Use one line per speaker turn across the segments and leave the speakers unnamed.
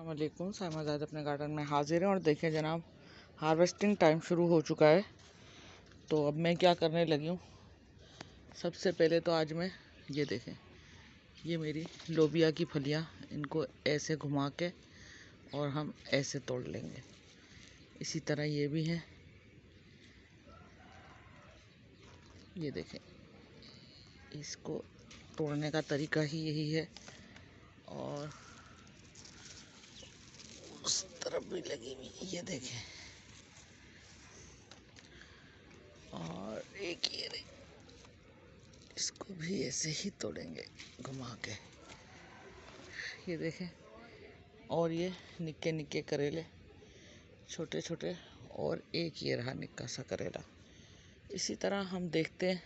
वालेकुम। सामाजाद अपने गार्डन में हाजिर हैं और देखें जनाब, हार्वेस्टिंग टाइम शुरू हो चुका है। तो अब मैं क्या करने लगी हूँ, सबसे पहले तो आज मैं ये देखें, ये मेरी लोबिया की फलियाँ, इनको ऐसे घुमा के और हम ऐसे तोड़ लेंगे। इसी तरह ये भी हैं, ये देखें, इसको तोड़ने का तरीका ही यही है। और उस तरफ भी लगी हुई, ये देखें। और एक ये रही, इसको भी ऐसे ही तोड़ेंगे घुमा के, ये देखें। और ये निक्के निक्के करेले, छोटे छोटे, और एक ये रहा निक्का सा करेला। इसी तरह हम देखते हैं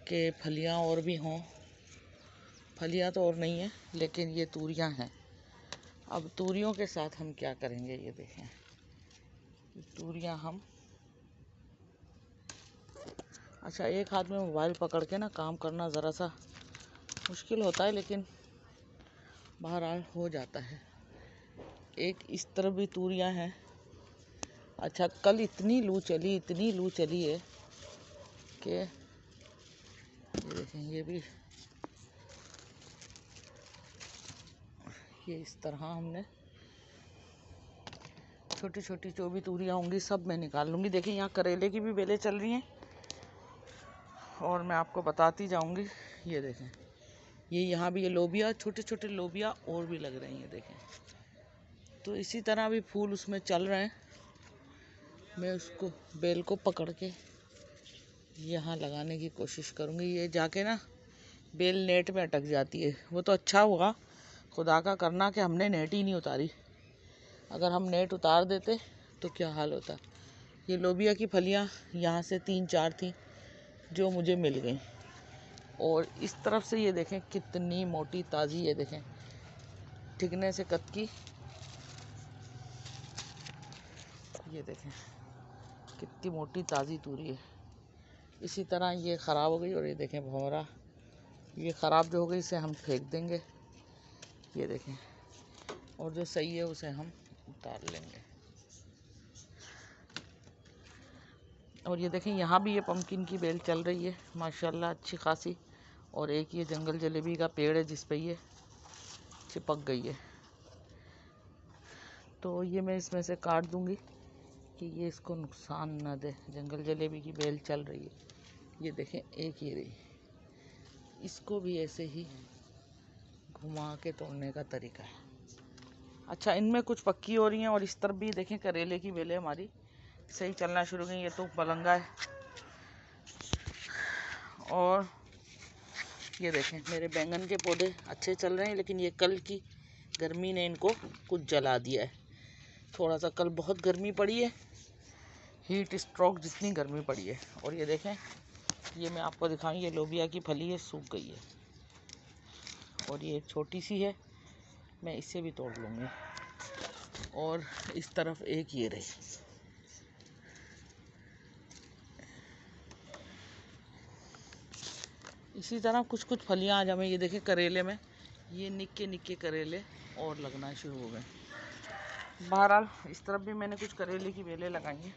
कि फलियां और भी हों। फलियां तो और नहीं है, लेकिन ये तूरियां हैं। अब तूरियों के साथ हम क्या करेंगे, ये देखें। तूरियां हम, अच्छा, एक हाथ में मोबाइल पकड़ के ना काम करना ज़रा सा मुश्किल होता है, लेकिन बहरहाल हो जाता है। एक इस तरफ भी तूरियां हैं। अच्छा, कल इतनी लू चली है कि ये देखें, ये भी, ये इस तरह हमने छोटी छोटी जो भी तूरियां होंगी सब मैं निकाल लूँगी। देखिए, यहाँ करेले की भी बेलें चल रही हैं और मैं आपको बताती जाऊँगी। ये देखें, ये यहाँ भी ये लोबिया, छोटे छोटे लोबिया और भी लग रही हैं, देखें। तो इसी तरह भी फूल उसमें चल रहे हैं। मैं उसको बेल को पकड़ के यहाँ लगाने की कोशिश करूँगी। ये जाके ना बेल नेट में अटक जाती है। वो तो अच्छा हुआ खुदा का करना कि हमने नेट ही नहीं उतारी। अगर हम नेट उतार देते तो क्या हाल होता। ये लोबिया की फलियाँ यहाँ से 3-4 थी जो मुझे मिल गई। और इस तरफ से ये देखें कितनी मोटी ताज़ी, ये देखें, ठिकने से कतकी, ये देखें कितनी मोटी ताज़ी तूरी है। इसी तरह ये ख़राब हो गई और ये देखें भंवरा, ये ख़राब जो हो गई इसे हम फेंक देंगे, ये देखें। और जो सही है उसे हम उतार लेंगे। और ये देखें, यहाँ भी ये पम्पकिन की बेल चल रही है माशाल्लाह अच्छी खासी। और एक ये जंगल जलेबी का पेड़ है जिस पे ये चिपक गई है। तो ये मैं इसमें से काट दूंगी कि ये इसको नुकसान न दे। जंगल जलेबी की बेल चल रही है, ये देखें, एक ये रही। इसको भी ऐसे ही घुमा के तोड़ने का तरीका है। अच्छा, इनमें कुछ पक्की हो रही हैं और इस तरफ भी देखें करेले की बेलें हमारी सही चलना शुरू हो गई। ये तो पलंगा है। और ये देखें मेरे बैंगन के पौधे अच्छे चल रहे हैं, लेकिन ये कल की गर्मी ने इनको कुछ जला दिया है। थोड़ा सा कल बहुत गर्मी पड़ी है, हीट स्ट्रोक जितनी गर्मी पड़ी है। और ये देखें, ये मैं आपको दिखाऊं, ये लोबिया की फली है, सूख गई है। और ये एक छोटी सी है, मैं इसे भी तोड़ लूँगी। और इस तरफ एक ये रही। इसी तरह कुछ कुछ फलियां आज हमें, ये देखें करेले में, ये निक्के निक्के करेले और लगना शुरू हो गए। बहरहाल इस तरफ भी मैंने कुछ करेले की बेलें लगाई हैं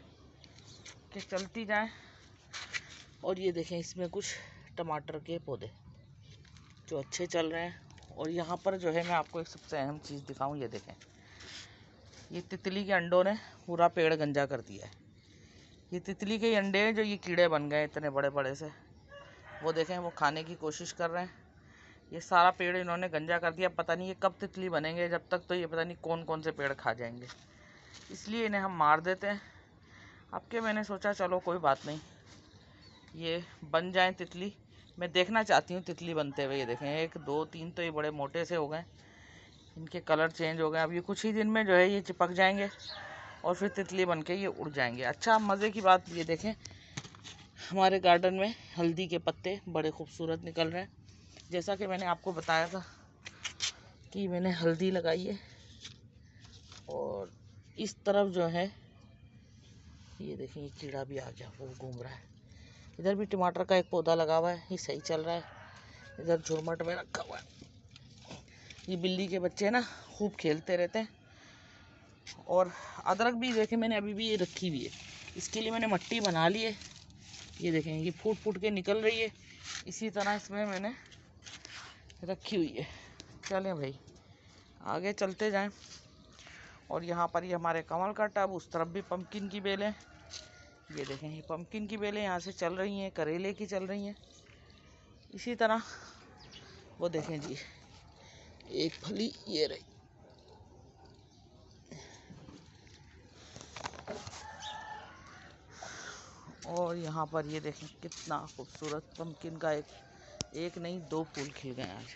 कि चलती जाएं। और ये देखें, इसमें कुछ टमाटर के पौधे जो अच्छे चल रहे हैं। और यहाँ पर जो है मैं आपको एक सबसे अहम चीज़ दिखाऊं, ये देखें, ये तितली के अंडों ने पूरा पेड़ गंजा कर दिया है। ये तितली के अंडे हैं जो ये कीड़े बन गए इतने बड़े बड़े से, वो देखें, वो खाने की कोशिश कर रहे हैं। ये सारा पेड़ इन्होंने गंजा कर दिया। पता नहीं ये कब तितली बनेंगे, जब तक तो ये पता नहीं कौन कौन से पेड़ खा जाएंगे। इसलिए इन्हें हम मार देते हैं। अब के मैंने सोचा चलो कोई बात नहीं, ये बन जाए तितली। मैं देखना चाहती हूँ तितली बनते हुए। ये देखें, 1 2 3 तो ये बड़े मोटे से हो गए, इनके कलर चेंज हो गए। अब ये कुछ ही दिन में जो है ये चिपक जाएंगे और फिर तितली बन के ये उड़ जाएंगे। अच्छा, मज़े की बात ये देखें, हमारे गार्डन में हल्दी के पत्ते बड़े खूबसूरत निकल रहे हैं। जैसा कि मैंने आपको बताया था कि मैंने हल्दी लगाई है। और इस तरफ जो है ये देखें, ये कीड़ा भी आ गया, वो घूम रहा है। इधर भी टमाटर का एक पौधा लगा हुआ है, ये सही चल रहा है। इधर झुरमट में रखा हुआ है। ये बिल्ली के बच्चे ना खूब खेलते रहते हैं। और अदरक भी देखें मैंने अभी भी ये रखी हुई है, इसके लिए मैंने मट्टी बना ली है। ये देखें ये फूट फूट के निकल रही है, इसी तरह इसमें मैंने रखी हुई है। चलें भाई आगे चलते जाएं। और यहाँ पर ये हमारे कमल का टब, उस तरफ भी पम्पकिन की बेलें। ये देखें ये पम्पकिन की बेलें यहाँ से चल रही हैं, करेले की चल रही हैं। इसी तरह वो देखें जी एक फली ये रही। और यहाँ पर ये देखें कितना खूबसूरत पम्पकिन का एक नहीं 2 फूल खिल गए आज।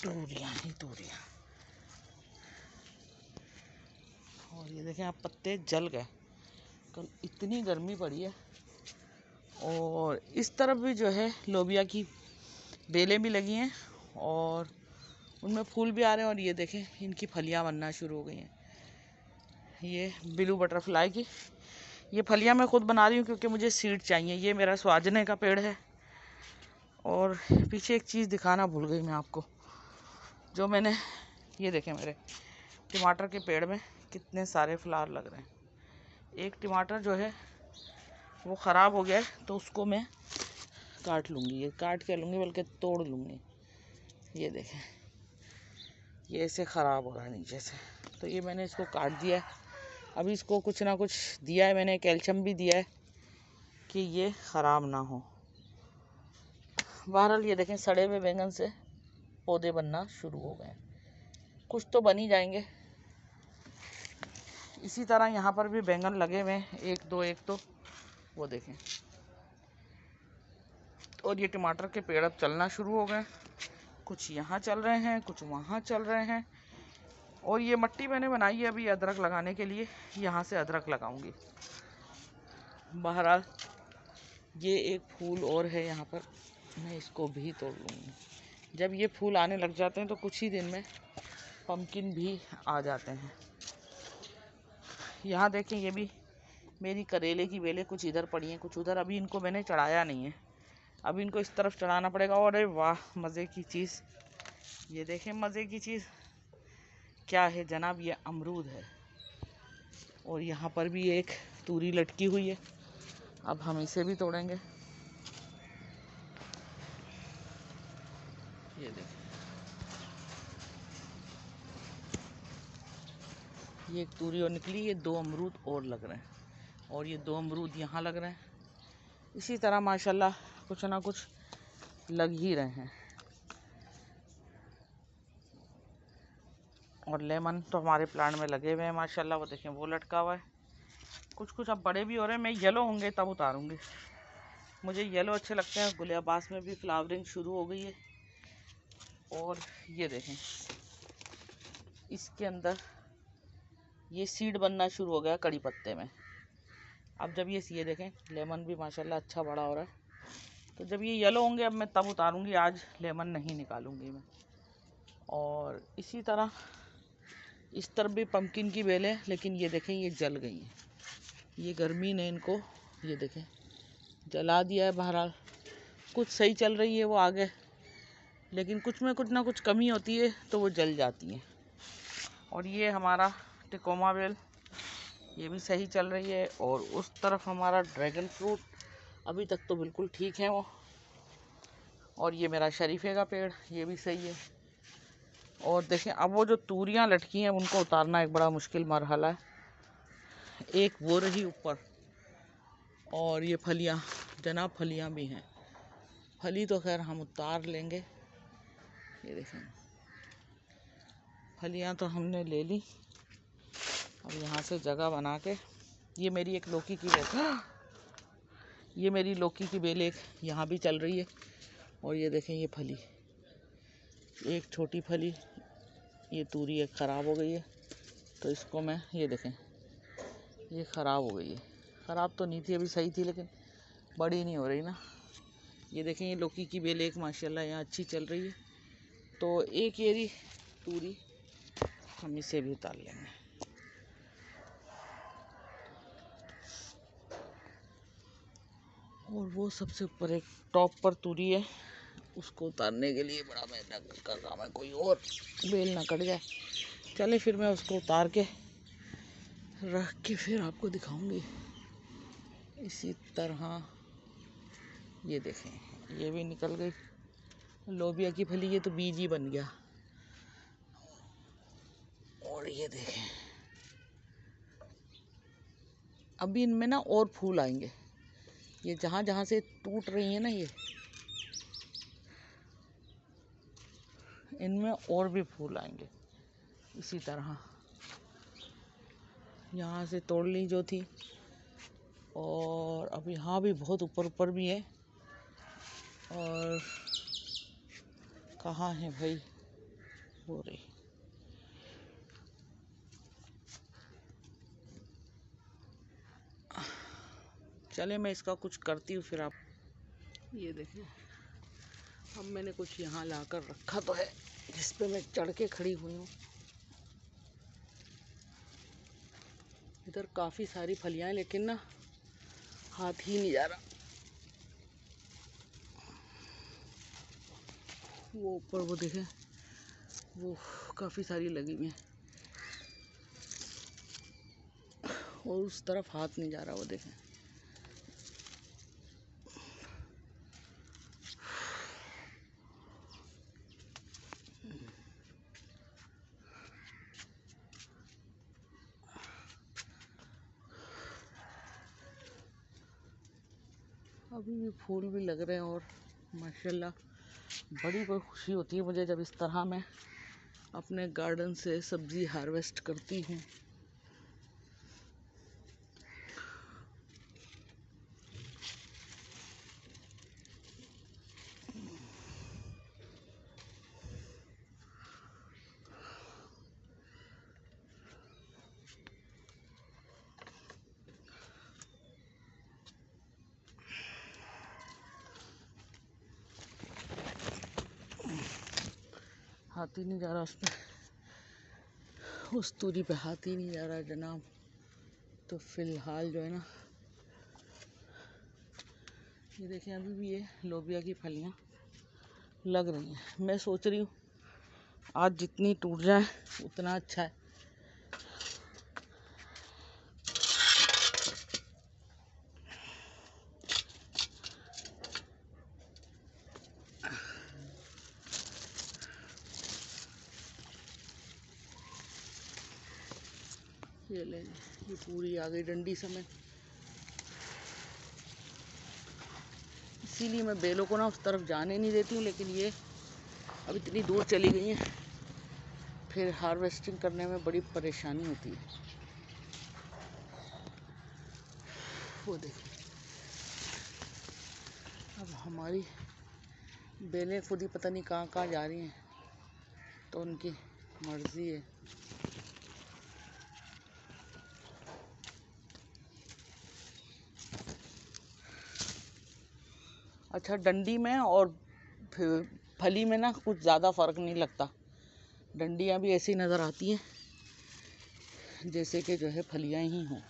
तूरियाँ ही तूरियाँ। और ये देखें आप पत्ते जल गए, कल इतनी गर्मी पड़ी है। और इस तरफ भी जो है लोबिया की बेलें भी लगी हैं और उनमें फूल भी आ रहे हैं। और ये देखें इनकी फलियां बनना शुरू हो गई हैं। ये ब्लू बटरफ्लाई की ये फलियां मैं खुद बना रही हूँ क्योंकि मुझे सीड चाहिए। ये मेरा स्वाजने का पेड़ है। और पीछे एक चीज़ दिखाना भूल गई मैं आपको, जो मैंने ये देखें मेरे टमाटर के पेड़ में कितने सारे फ्लावर लग रहे हैं। एक टमाटर जो है वो ख़राब हो गया है तो उसको मैं काट लूँगी, ये काट के लूँगी बल्कि तोड़ लूँगी। ये देखें ये ऐसे ख़राब हो रहा है नीचे से, तो ये मैंने इसको काट दिया है। अभी इसको कुछ ना कुछ दिया है मैंने, कैल्शियम भी दिया है कि ये ख़राब ना हो। बहरहाल ये देखें सड़े हुए बैंगन से पौधे बनना शुरू हो गए, कुछ तो बन ही जाएंगे। इसी तरह यहाँ पर भी बैंगन लगे हुए हैं, एक दो वो देखें। और ये टमाटर के पेड़ अब चलना शुरू हो गए, कुछ यहाँ चल रहे हैं कुछ वहाँ चल रहे हैं। और ये मट्टी मैंने बनाई है अभी अदरक लगाने के लिए, यहाँ से अदरक लगाऊंगी। बहरहाल ये एक फूल और है यहाँ पर, मैं इसको भी तोड़ लूँगी। जब ये फूल आने लग जाते हैं तो कुछ ही दिन में पम्पकिन भी आ जाते हैं। यहाँ देखें ये भी मेरी करेले की बेलें कुछ इधर पड़ी हैं कुछ उधर, अभी इनको मैंने चढ़ाया नहीं है, अभी इनको इस तरफ चढ़ाना पड़ेगा। और अरे वाह मज़े की चीज़, ये देखें मज़े की चीज़ क्या है जनाब, ये अमरूद है। और यहाँ पर भी एक तूरी लटकी हुई है, अब हम इसे भी तोड़ेंगे। ये देखें ये एक तूरी और निकली, ये 2 अमरूद और लग रहे हैं और ये 2 अमरूद यहाँ लग रहे हैं। इसी तरह माशाल्लाह कुछ ना कुछ लग ही रहे हैं। और लेमन तो हमारे प्लांट में लगे हुए हैं माशाल्लाह, वो देखें वो लटका हुआ है। कुछ अब बड़े भी हो रहे हैं, मैं येलो होंगे तब उतारूंगी, मुझे येलो अच्छे लगते हैं। गुलियाबास में भी फ्लावरिंग शुरू हो गई है। और ये देखें इसके अंदर ये सीड बनना शुरू हो गया कड़ी पत्ते में। अब जब ये देखें लेमन भी माशाल्लाह अच्छा बड़ा हो रहा है, तो जब ये येलो होंगे अब मैं तब उतारूंगी, आज लेमन नहीं निकालूंगी मैं। और इसी तरह इस तरफ भी पम्पकिन की बेलें, लेकिन ये देखें ये जल गई हैं, ये गर्मी ने इनको ये देखें जला दिया है। बहरहाल कुछ सही चल रही है वो आगे, लेकिन कुछ में कुछ ना कुछ कमी होती है तो वो जल जाती हैं। और ये हमारा टिकोमा बेल ये भी सही चल रही है। और उस तरफ हमारा ड्रैगन फ्रूट अभी तक तो बिल्कुल ठीक है वो। और ये मेरा शरीफे का पेड़ ये भी सही है। और देखें अब वो जो तूरियां लटकी हैं उनको उतारना एक बड़ा मुश्किल मरहला है। एक वो रही ऊपर, और ये फलियां जनाब फलियां भी हैं, फली तो खैर हम उतार लेंगे। ये देखें फलियां तो हमने ले ली। अब यहाँ से जगह बना के ये मेरी एक लौकी की बेल, ये मेरी लौकी की बेल एक यहाँ भी चल रही है। और ये देखें ये फली एक छोटी फली, ये तूरी एक ख़राब हो गई है तो इसको मैं ये देखें ये ख़राब हो गई है। ख़राब तो नहीं थी अभी सही थी, लेकिन बड़ी नहीं हो रही ना। ये देखें ये लौकी की बेल एक माशाल्लाह यहाँ अच्छी चल रही है, तो एक ये तूरी हम इसे भी उतार लेंगे। और वो सबसे ऊपर एक टॉप पर तुरी है, उसको उतारने के लिए बड़ा मेहनत का काम है, कोई और बेल ना कट जाए। चले फिर मैं उसको उतार के रख के फिर आपको दिखाऊंगी। इसी तरह ये देखें, ये भी निकल गई लोबिया की फली, ये तो बीज ही बन गया। और ये देखें, अभी इनमें ना और फूल आएंगे। ये जहाँ जहाँ से टूट रही है ना, ये इनमें और भी फूल आएंगे। इसी तरह यहाँ से तोड़ ली जो थी, और अब यहाँ भी बहुत ऊपर ऊपर भी है। और कहाँ है भाई वो रही। चले मैं इसका कुछ करती हूँ फिर आप। ये देखें, अब मैंने कुछ यहाँ लाकर रखा तो है जिस पे मैं चढ़ के खड़ी हुई हूँ। इधर काफ़ी सारी फलियाँ हैं, लेकिन ना हाथ ही नहीं जा रहा। वो ऊपर वो देखें, वो काफ़ी सारी लगी हुई हैं, और उस तरफ हाथ नहीं जा रहा, वो देखें। अभी भी फूल भी लग रहे हैं, और माशाल्लाह बड़ी कोई खुशी होती है मुझे जब इस तरह मैं अपने गार्डन से सब्ज़ी हार्वेस्ट करती हूँ। हाथ ही नहीं जा रहा उस पर, उस तूरी पे हाथ ही नहीं जा रहा जनाब। तो फिलहाल जो है ना, ये देखें अभी भी ये लोबिया की फलियाँ लग रही हैं। मैं सोच रही हूँ आज जितनी टूट जाए उतना अच्छा है। ये ले, ये पूरी आ गई डंडी समेत। इसीलिए मैं बेलों को ना उस तरफ जाने नहीं देती हूँ, लेकिन ये अब इतनी दूर चली गई हैं, फिर हार्वेस्टिंग करने में बड़ी परेशानी होती है। वो देखिए, अब हमारी बेलें खुद ही पता नहीं कहाँ कहाँ जा रही हैं, तो उनकी मर्जी है। अच्छा, डंडी में और फली में ना कुछ ज़्यादा फ़र्क नहीं लगता। डंडियाँ भी ऐसी नज़र आती हैं जैसे कि जो है फलियाँ ही हों।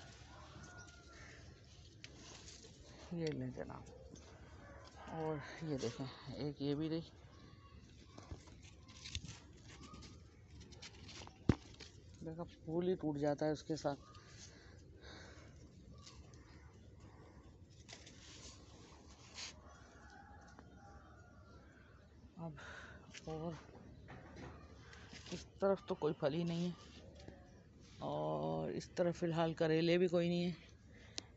ये लें जनाब, और ये देखें एक ये भी रही। देखा, फूल ही टूट जाता है उसके साथ। अब और इस तरफ तो कोई फल ही नहीं है, और इस तरफ फ़िलहाल करेले भी कोई नहीं है।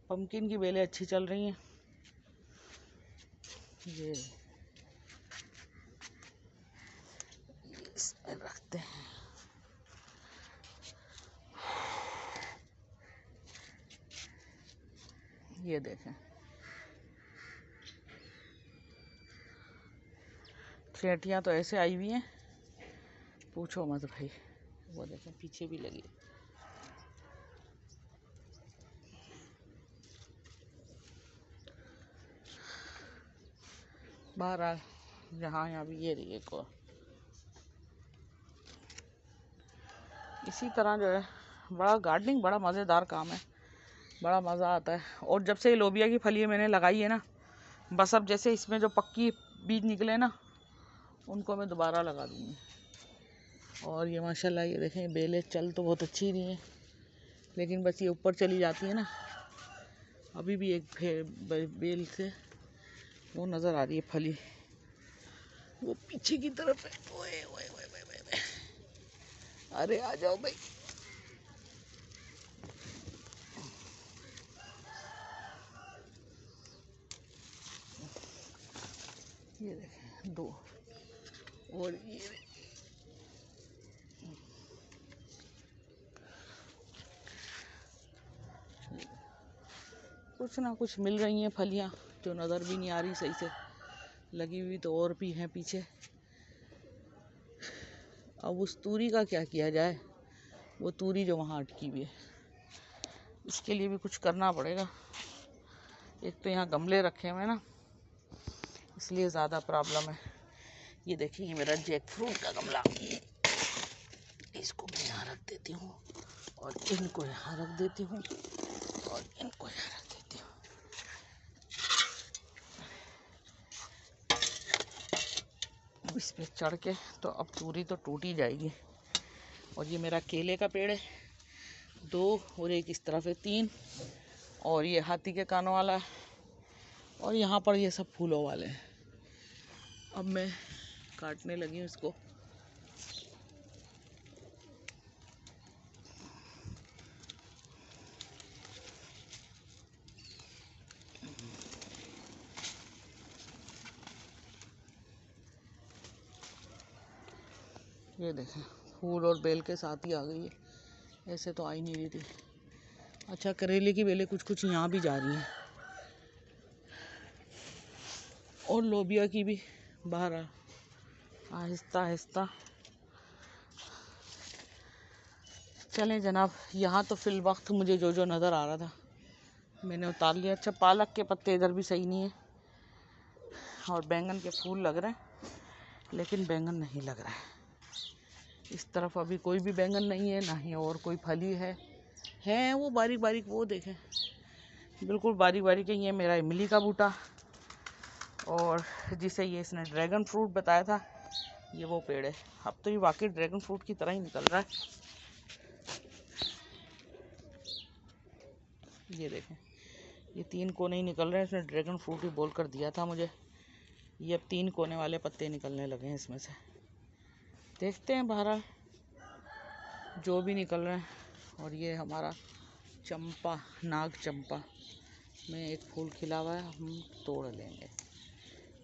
पम्पकिन की बेलें अच्छी चल रही हैं। ये इसमें रखते हैं। ये देखें, चेटियाँ तो ऐसे आई हुई हैं पूछो मत भाई। वो देखें पीछे भी लगी। बहरहाल यहाँ भी ये रही एक और। इसी तरह जो है बड़ा गार्डनिंग बड़ा मज़ेदार काम है, बड़ा मज़ा आता है। और जब से ये लोबिया की फलियाँ मैंने लगाई है ना, बस अब जैसे इसमें जो पक्की बीज निकले ना, उनको मैं दोबारा लगा दूँगी। और ये माशाल्लाह ये देखें बेलें चल तो बहुत अच्छी रही हैं, लेकिन बस ये ऊपर चली जाती है ना। अभी भी एक बेल से वो नज़र आ रही है फली, वो पीछे की तरफ है। ओए ओए ओए ओए ओए, अरे आ जाओ भाई। ये देखें 2 और ये कुछ ना कुछ मिल रही हैं फलियां जो नज़र भी नहीं आ रही सही से, लगी हुई तो और भी हैं पीछे। अब उस तूरी का क्या किया जाए, वो तूरी जो वहाँ अटकी हुई है, इसके लिए भी कुछ करना पड़ेगा। एक तो यहाँ गमले रखे हुए हैं ना, इसलिए ज़्यादा प्रॉब्लम है। ये देखिए मेरा जैक फ्रूट का गमला, इसको मैं यहाँ रख देती हूँ और इनको यहाँ रख देती हूँ और इनको यहाँ रख देती हूँ। इस पे चढ़ के तो अब तूरी तो टूट ही जाएगी। और ये मेरा केले का पेड़ है 2, और एक इस तरफ है 3, और ये हाथी के कानों वाला है, और यहाँ पर ये सब फूलों वाले हैं। अब मैं काटने लगी हूँ इसको। ये देखें फूल और बेल के साथ ही आ गई है, ऐसे तो आ ही नहीं रही थी। अच्छा करेले की बेलें कुछ कुछ यहाँ भी जा रही हैं, और लोबिया की भी बाहर आहिस्ता आहिस्ता। चलें जनाब, यहाँ तो फिल वक्त मुझे जो जो नज़र आ रहा था मैंने उतार लिया। अच्छा पालक के पत्ते इधर भी सही नहीं है, और बैंगन के फूल लग रहे हैं, लेकिन बैंगन नहीं लग रहा है। इस तरफ अभी कोई भी बैंगन नहीं है, ना ही और कोई फली है वो बारीक बारीक, वो देखें बिल्कुल बारीक बारीक है। ये मेरा इमली का बूटा, और जिसे ये इसने ड्रैगन फ्रूट बताया था, ये वो पेड़ है। अब तो ये वाकई ड्रैगन फ्रूट की तरह ही निकल रहा है। ये देखें ये 3 कोने ही निकल रहे हैं, इसने ड्रैगन फ्रूट ही बोल कर दिया था मुझे। ये अब 3 कोने वाले पत्ते निकलने लगे हैं इसमें से। देखते हैं बहरहाल जो भी निकल रहे हैं। और ये हमारा चंपा, नाग चंपा में एक फूल खिला हुआ है, हम तोड़ लेंगे।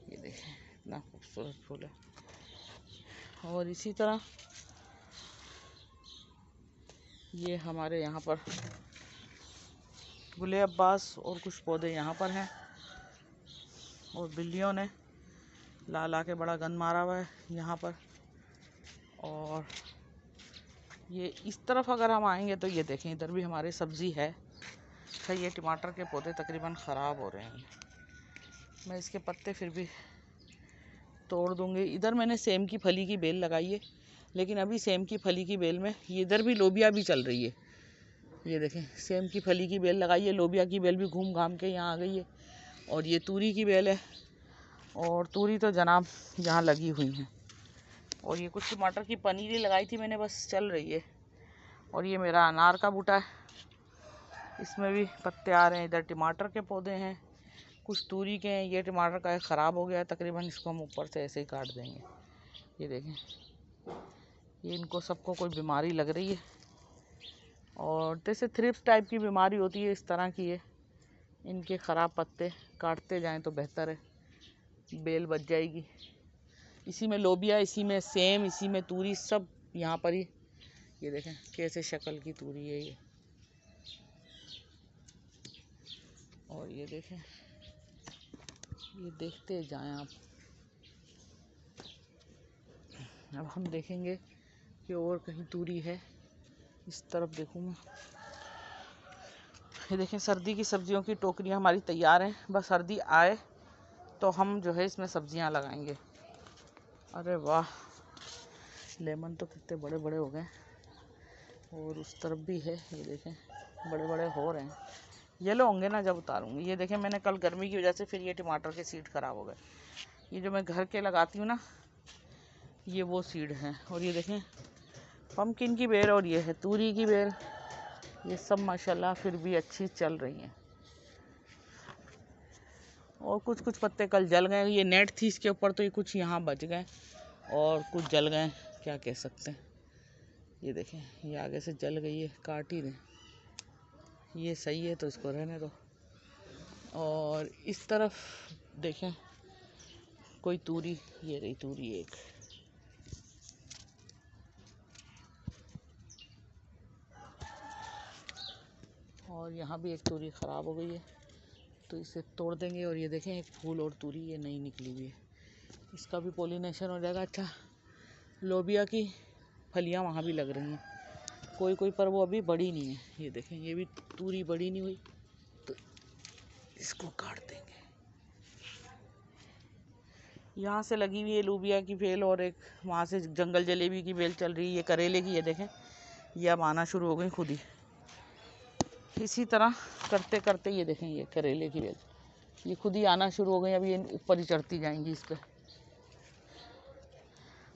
ये देखें इतना खूबसूरत फूल है। और इसी तरह ये हमारे यहाँ पर गुले अब्बास और कुछ पौधे यहाँ पर हैं, और बिल्लियों ने ला ला के बड़ा गंद मारा हुआ है यहाँ पर। और ये इस तरफ अगर हम आएंगे तो ये देखें इधर भी हमारे सब्ज़ी है। अच्छा ये टमाटर के पौधे तकरीबन ख़राब हो रहे हैं, मैं इसके पत्ते फिर भी तोड़ दूंगी। इधर मैंने सेम की फली की बेल लगाई है, लेकिन अभी सेम की फली की बेल में इधर भी लोबिया भी चल रही है। ये देखें सेम की फली की बेल लगाई है, लोबिया की बेल भी घूम घाम के यहाँ आ गई है। और ये तूरी की बेल है, और तूरी तो जनाब यहाँ लगी हुई हैं। और ये कुछ टमाटर की पनीरी लगाई थी मैंने, बस चल रही है। और ये मेरा अनार का बूटा है, इसमें भी पत्ते आ रहे हैं। इधर टमाटर के पौधे हैं, कुछ तूरी के हैं। ये टमाटर का ख़राब हो गया है तकरीबन, इसको हम ऊपर से ऐसे ही काट देंगे। ये देखें ये इनको सबको कोई बीमारी लग रही है, और जैसे थ्रिप्स टाइप की बीमारी होती है इस तरह की है। इनके ख़राब पत्ते काटते जाएं तो बेहतर है, बेल बच जाएगी। इसी में लोबिया, इसी में सेम, इसी में तूरी, सब यहाँ पर ही। ये देखें कैसे शक्ल की तूरी है ये। और ये देखें, ये देखते जाएं आप। अब हम देखेंगे कि और कहीं तूरी है, इस तरफ देखूँ मैं। ये देखें सर्दी की सब्जियों की टोकरियाँ हमारी तैयार हैं, बस सर्दी आए तो हम जो है इसमें सब्जियाँ लगाएंगे। अरे वाह लेमन तो कितने बड़े बड़े हो गए, और उस तरफ भी है। ये देखें बड़े बड़े हो रहे हैं। येलो होंगे ना जब उतारूंगी। ये देखें, मैंने कल गर्मी की वजह से फिर ये टमाटर के सीड ख़राब हो गए। ये जो मैं घर के लगाती हूँ ना, ये वो सीड हैं। और ये देखें पम्पकिन की बेल और ये है तूरी की बेल। ये सब माशाल्लाह फिर भी अच्छी चल रही हैं। और कुछ कुछ पत्ते कल जल गए। ये नेट थी इसके ऊपर, तो ये कुछ यहाँ बच गए और कुछ जल गए, क्या कह सकते हैं। ये देखें, ये आगे से जल गई है, काट ही दें। ये सही है तो इसको रहने दो। और इस तरफ देखें कोई तूरी, ये रही तूरी एक। और यहाँ भी एक तूरी ख़राब हो गई है, तो इसे तोड़ देंगे। और ये देखें एक फूल और तूरी ये नई निकली हुई है, इसका भी पॉलिनेशन हो जाएगा। अच्छा, लोबिया की फलियाँ वहाँ भी लग रही हैं कोई कोई, पर वो अभी बड़ी नहीं है। ये देखें, ये भी तूरी बड़ी नहीं हुई, तो इसको काट देंगे। यहाँ से लगी हुई है लोबिया की बेल, और एक वहाँ से जंगल जलेबी की बेल चल रही है। ये करेले की, ये देखें ये अब आना शुरू हो गई खुद ही। इसी तरह करते करते ये देखें, ये करेले की बेल ये खुद ही आना शुरू हो गई। अभी ये ऊपर ही चढ़ती जाएंगी इस पर।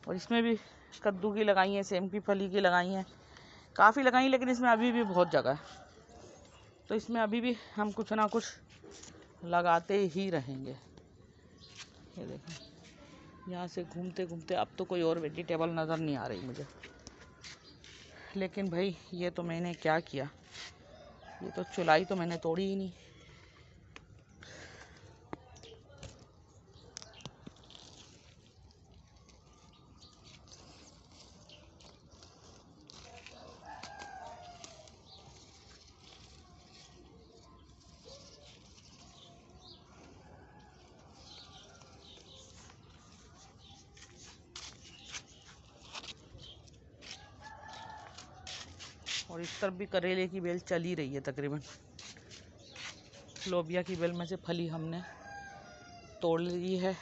और इसमें भी कद्दू की लगाई हैं, सेम की फली की लगाई हैं, काफ़ी लगाई, लेकिन इसमें अभी भी बहुत जगह है, तो इसमें अभी भी हम कुछ ना कुछ लगाते ही रहेंगे। ये देखें, यहाँ से घूमते घूमते अब तो कोई और वेजिटेबल नज़र नहीं आ रही मुझे। लेकिन भाई ये तो मैंने क्या किया, ये तो चुलाई तो मैंने तोड़ी ही नहीं। और इस तरफ भी करेले की बेल चल ही रही है तकरीबन। लोबिया की बेल में से फली हमने तोड़ ली है।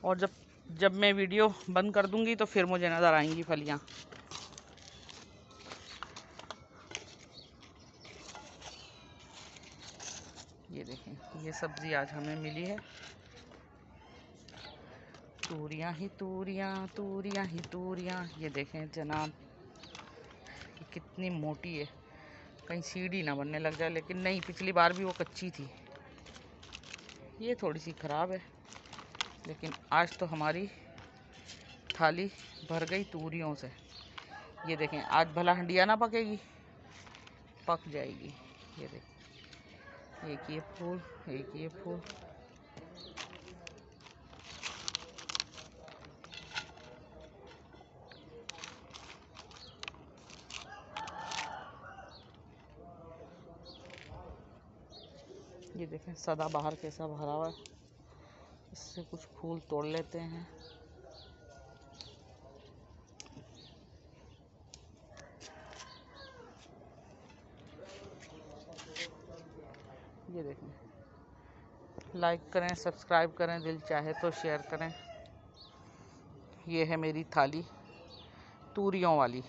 और जब मैं वीडियो बंद कर दूंगी तो फिर मुझे नज़र आएंगी फलियाँ। ये देखें, ये सब्ज़ी आज हमें मिली है। तूरियाँ ही तूरियाँ, तूरियाँ ही तूरियाँ। ये देखें जनाब, ये कितनी मोटी है, कहीं सीढ़ी ना बनने लग जाए। लेकिन नहीं, पिछली बार भी वो कच्ची थी। ये थोड़ी सी ख़राब है, लेकिन आज तो हमारी थाली भर गई तूरियों से। ये देखें, आज भला हंडिया ना पकेगी, पक जाएगी। ये देखें, एक ये फूल, एक ये फूल। ये देखें सदाबहार कैसा भरा हुआ है। इससे कुछ फूल तोड़ लेते हैं। ये देखें, लाइक करें, सब्सक्राइब करें, दिल चाहे तो शेयर करें। ये है मेरी थाली तूरियों वाली।